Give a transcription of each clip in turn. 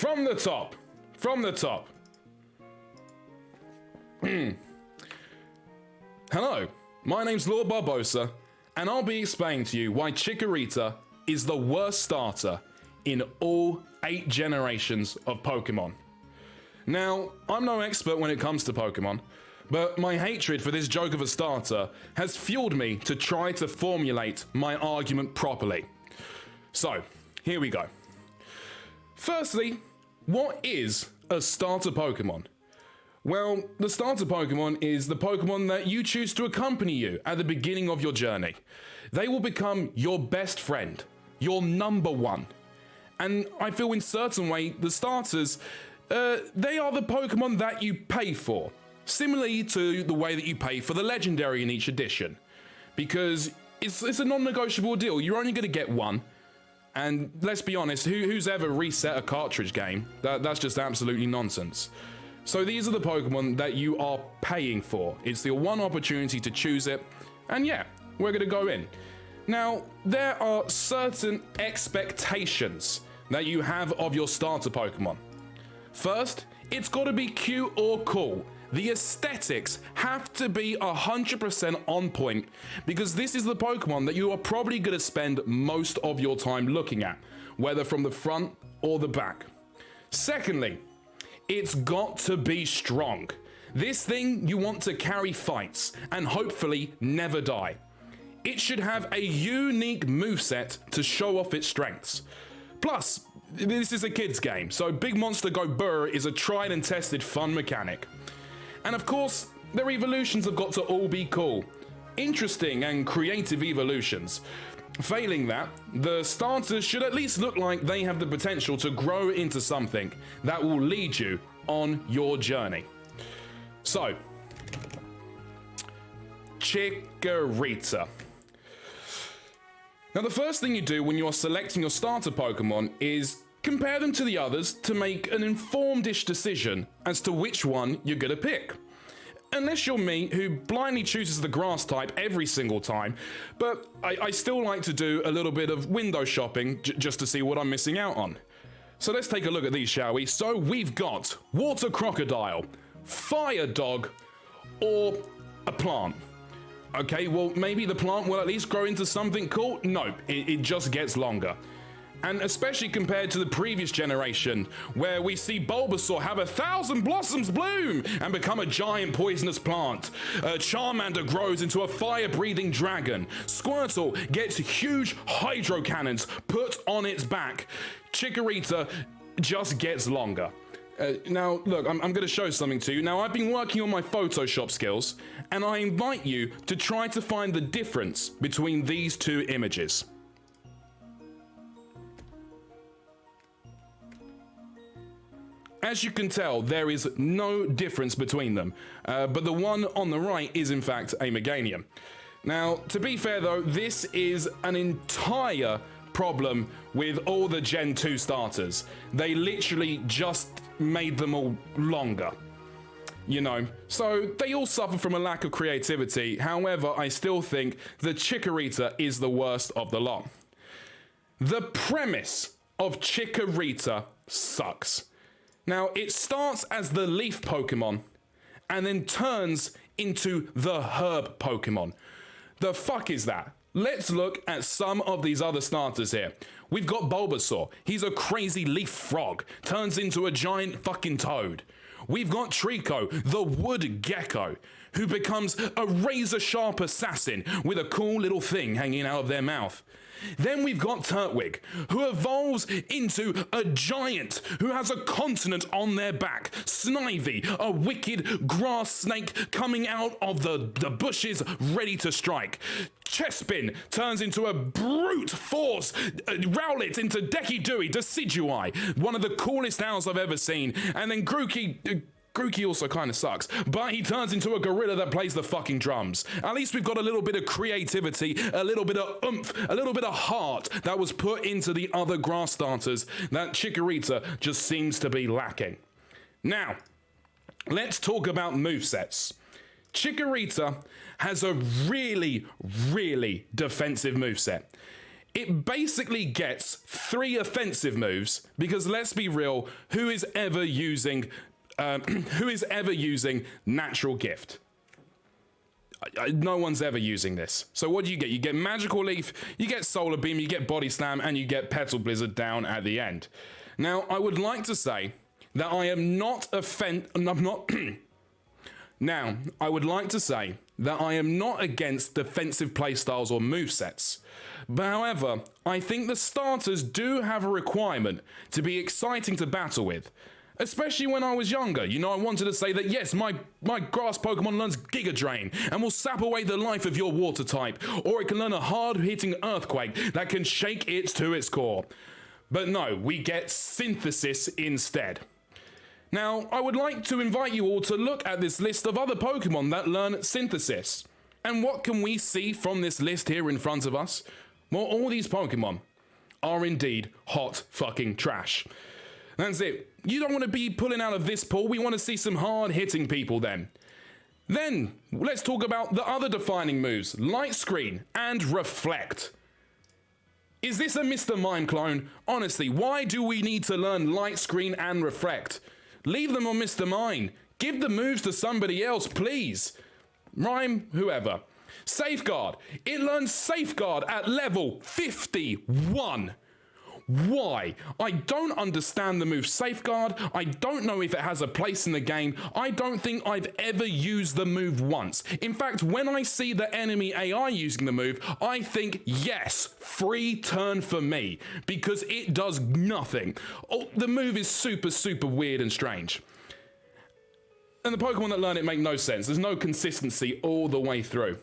From the top. From the top. Hello, my name's Lord Barbosa, and I'll be explaining to you why Chikorita is the worst starter in all 8 generations of Pokémon. Now, I'm no expert when it comes to Pokémon, but my hatred for this joke of a starter has fueled me to try to formulate my argument properly. So, here we go. Firstly, what is a starter Pokémon? Well, the starter Pokémon is the Pokémon that you choose to accompany you at the beginning of your journey. They will become your best friend, your number one. And I feel in certain way, the starters, they are the Pokémon that you pay for. Similarly to the way that you pay for the legendary in each edition. Because it's a non-negotiable deal, you're only going to get one. And let's be honest, who's ever reset a cartridge game? That's just absolutely nonsense. So these are the Pokemon that you are paying for. It's your one opportunity to choose it. And yeah, we're going to go in. Now, there are certain expectations that you have of your starter Pokemon. First, it's got to be cute or cool. The aesthetics have to be 100% on point because this is the Pokemon that you are probably going to spend most of your time looking at, whether from the front or the back. Secondly, it's got to be strong. This thing you want to carry fights and hopefully never die. It should have a unique moveset to show off its strengths. Plus, this is a kid's game, so Big Monster Go Burr is a tried and tested fun mechanic. And of course, their evolutions have got to all be cool. Interesting and creative evolutions. Failing that, the starters should at least look like they have the potential to grow into something that will lead you on your journey. So, Chikorita. Now the first thing you do when you are selecting your starter Pokemon is compare them to the others to make an informed-ish decision as to which one you're gonna pick. Unless you're me, who blindly chooses the grass type every single time, but I still like to do a little bit of window shopping just to see what I'm missing out on. So let's take a look at these, shall we? So we've got Water Crocodile, Fire Dog, or a plant. Okay, well, maybe the plant will at least grow into something cool? Nope, it just gets longer. And especially compared to the previous generation, where we see Bulbasaur have 1,000 blossoms bloom and become a giant poisonous plant. Charmander grows into a fire-breathing dragon. Squirtle gets huge hydro cannons put on its back. Chikorita just gets longer. Now, look, I'm going to show something to you. Now, I've been working on my Photoshop skills, and I invite you to try to find the difference between these two images. As you can tell, there is no difference between them, but the one on the right is in fact a Meganium. Now, to be fair though, this is an entire problem with all the Gen 2 starters. They literally just made them all longer. You know, so they all suffer from a lack of creativity. However, I still think the Chikorita is the worst of the lot. The premise of Chikorita sucks. Now, it starts as the leaf Pokemon, and then turns into the herb Pokemon. The fuck is that? Let's look at some of these other starters here. We've got Bulbasaur. He's a crazy leaf frog, turns into a giant fucking toad. We've got Trico, the wood gecko, who becomes a razor-sharp assassin with a cool little thing hanging out of their mouth. Then we've got Turtwig, who evolves into a giant who has a continent on their back. Snivy, a wicked grass snake coming out of the bushes ready to strike. Chespin turns into a brute force. Rowlet into Decky Dewey, Decidueye, one of the coolest owls I've ever seen. And then Grookey also kind of sucks, but he turns into a gorilla that plays the fucking drums. At least we've got a little bit of creativity, a little bit of oomph, a little bit of heart that was put into the other grass starters that Chikorita just seems to be lacking. Now, let's talk about movesets. Chikorita has a really, really defensive moveset. it basically gets 3 offensive moves, because let's be real, who is ever using Natural Gift? No one's ever using this. So what do you get? You get Magical Leaf, you get Solar Beam, you get Body Slam, and you get Petal Blizzard down at the end. Now, I would like to say that I am not Now, I would like to say that I am not against defensive playstyles or movesets. But however, I think the starters do have a requirement to be exciting to battle with. Especially when I was younger. You know, I wanted to say that yes, my grass Pokemon learns Giga Drain and will sap away the life of your water type, or it can learn a hard-hitting Earthquake that can shake it to its core. But no, we get Synthesis instead. Now, I would like to invite you all to look at this list of other Pokemon that learn Synthesis. And what can we see from this list here in front of us? Well, all these Pokemon are indeed hot fucking trash. That's it. You don't want to be pulling out of this pool. We want to see some hard-hitting people then. Then, let's talk about the other defining moves, Light Screen and Reflect. Is this a Mr. Mime clone? Honestly, why do we need to learn Light Screen and Reflect? Leave them on Mr. Mime. Give the moves to somebody else, please. Rhyme, whoever. Safeguard. It learns Safeguard at level 51. Why? I don't understand the move Safeguard. I don't know if it has a place in the game. I don't think I've ever used the move once. In fact, when I see the enemy AI using the move, I think, yes, free turn for me, because it does nothing. Oh, the move is super, super weird and strange. And the Pokemon that learn it make no sense. There's no consistency all the way through.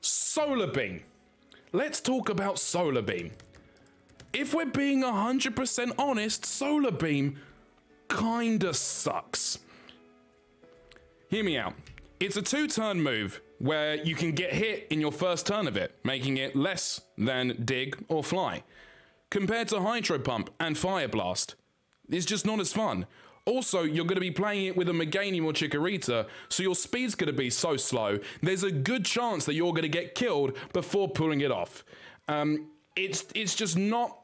Solar Beam. Let's talk about Solar Beam. If we're being 100% honest, Solar Beam kinda sucks. Hear me out. It's a 2-turn move where you can get hit in your first turn of it, making it less than Dig or Fly. Compared to Hydro Pump and Fire Blast, it's just not as fun. Also, you're going to be playing it with a Meganium or Chikorita, so your speed's going to be so slow, there's a good chance that you're going to get killed before pulling it off. It's just not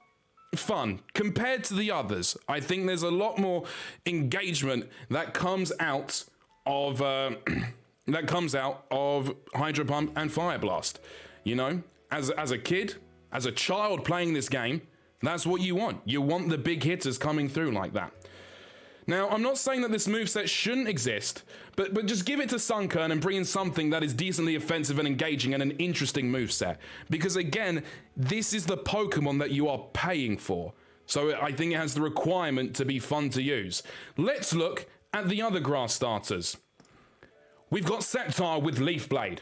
fun compared to the others. I think there's a lot more engagement that comes out of Hydro Pump and Fire Blast. You know, as a kid, as a child playing this game, that's what you want. You want the big hitters coming through like that. Now, I'm not saying that this moveset shouldn't exist, but just give it to Sunkern and bring in something that is decently offensive and engaging and an interesting moveset. Because again, this is the Pokemon that you are paying for. So I think it has the requirement to be fun to use. Let's look at the other grass starters. We've got Sceptile with Leaf Blade.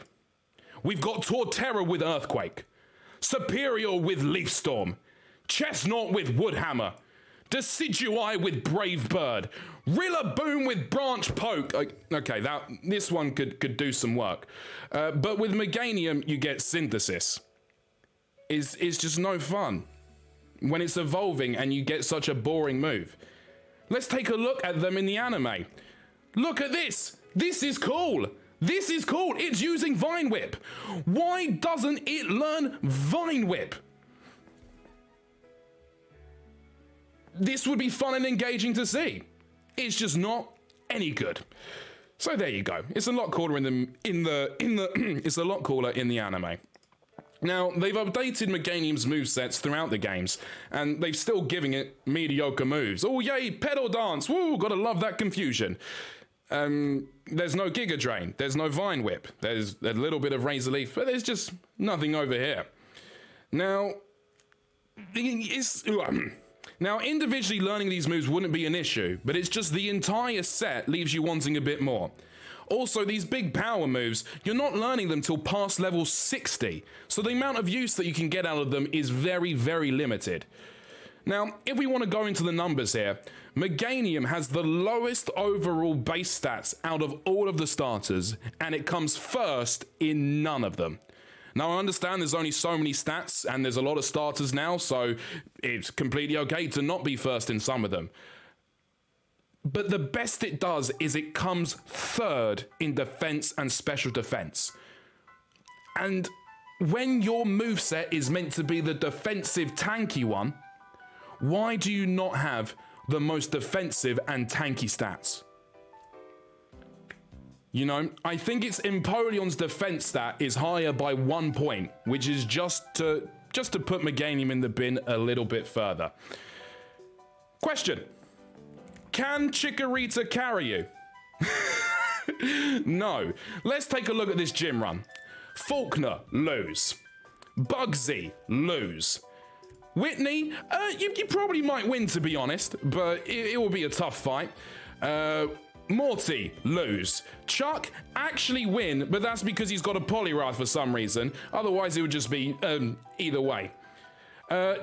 We've got Torterra with Earthquake. Superior with Leaf Storm. Chestnut with Woodhammer. Decidueye with Brave Bird. Rillaboom with Branch Poke. Okay, this one could do some work. But with Meganium, you get Synthesis. It's just no fun when it's evolving and you get such a boring move. Let's take a look at them in the anime. Look at this. This is cool. This is cool. It's using Vine Whip. Why doesn't it learn Vine Whip? This would be fun and engaging to see. It's just not any good. So there you go. It's a lot cooler it's a lot cooler in the anime. Now, they've updated Meganium's movesets throughout the games, and they've still giving it mediocre moves. Oh yay, Pedal Dance! Woo, gotta love that confusion. There's no Giga Drain, there's no Vine Whip, there's a little bit of Razor Leaf, but there's just nothing over here. Now, Now, individually learning these moves wouldn't be an issue, but it's just the entire set leaves you wanting a bit more. Also, these big power moves, you're not learning them till past level 60, so the amount of use that you can get out of them is very, very limited. Now, if we want to go into the numbers here, Meganium has the lowest overall base stats out of all of the starters, and it comes first in none of them. Now, I understand there's only so many stats, and there's a lot of starters now, so it's completely okay to not be first in some of them. But the best it does is it comes third in defense and special defense. And when your moveset is meant to be the defensive tanky one, why do you not have the most defensive and tanky stats? You know, I think it's Empoleon's defense stat is higher by 1 point, which is just to put Meganium in the bin a little bit further. Question. Can Chikorita carry you? No. Let's take a look at this gym run. Faulkner, lose. Bugsy, lose. Whitney, you probably might win, to be honest, but it will be a tough fight. Morty, lose. Chuck, actually win, but that's because he's got a Poliwrath for some reason. Otherwise, it would just be either way.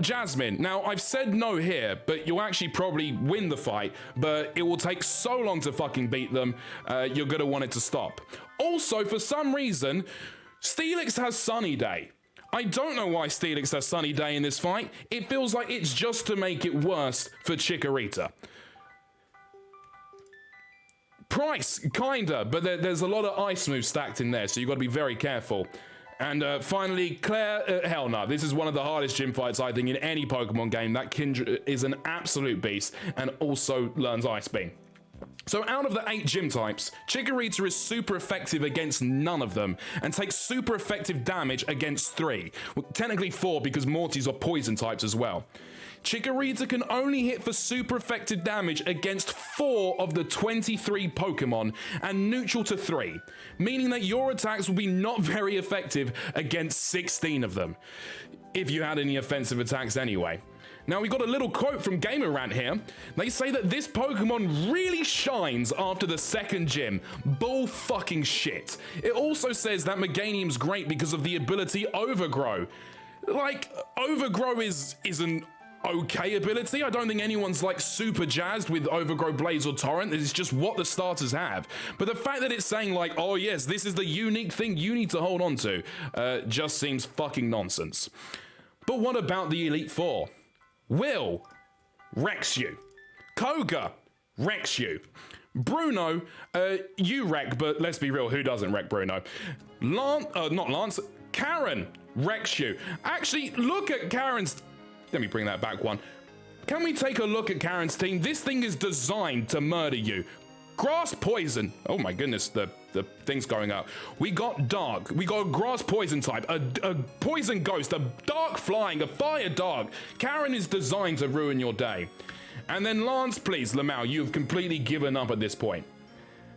Jasmine, now I've said no here, but you'll actually probably win the fight, but it will take so long to fucking beat them, you're gonna want it to stop. Also, for some reason, Steelix has Sunny Day. I don't know why Steelix has Sunny Day in this fight. It feels like it's just to make it worse for Chikorita. Price, kinda, but there's a lot of ice moves stacked in there, so you've got to be very careful. And finally, Claire, hell no, this is one of the hardest gym fights, I think, in any Pokemon game. That Kindred is an absolute beast, and also learns Ice Beam. So out of the 8 gym types, Chikorita is super effective against none of them, and takes super effective damage against 3. Well, technically 4, because Mortys are poison types as well. Chikorita can only hit for super effective damage against 4 of the 23 Pokemon, and neutral to 3, meaning that your attacks will be not very effective against 16 of them, if you had any offensive attacks anyway. Now, we got a little quote from Gamer Rant here. They say that this Pokemon really shines after the 2nd gym. Bull fucking shit. It also says that Meganium's great because of the ability Overgrow. Like, Overgrow is an okay ability. I don't think anyone's like super jazzed with Overgrow, Blaze, or Torrent. It's just what the starters have. But the fact that it's saying like, oh yes, this is the unique thing you need to hold on to, just seems fucking nonsense. But what about the Elite Four? Will wrecks you. Koga wrecks you. Bruno, you wreck, but let's be real, who doesn't wreck Bruno? Not Lance, Karen wrecks you. Actually, look at Karen's... Let me bring that back one. Can we take a look at Karen's team? This thing is designed to murder you. Grass Poison. Oh my goodness, the thing's going up. We got Dark. We got a Grass Poison type, a Poison Ghost, a Dark Flying, a Fire Dog. Karen is designed to ruin your day. And then Lance, please, Lamau, you've completely given up at this point.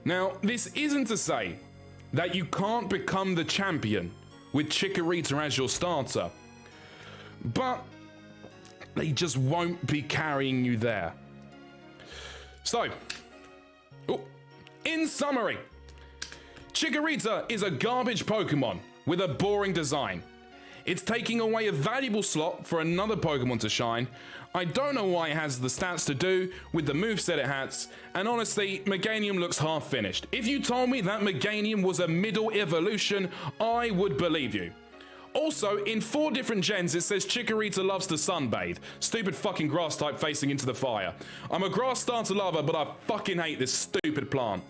Now, this isn't to say that you can't become the champion with Chikorita as your starter, but they just won't be carrying you there. So, in summary, Chikorita is a garbage Pokemon with a boring design. It's taking away a valuable slot for another Pokemon to shine. I don't know why it has the stats to do with the moveset it has, and honestly, Meganium looks half finished. If you told me that Meganium was a middle evolution, I would believe you. Also, in 4 different gens, it says Chikorita loves to sunbathe. Stupid fucking grass type facing into the fire. I'm a grass starter lover, but I fucking hate this stupid plant.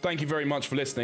Thank you very much for listening.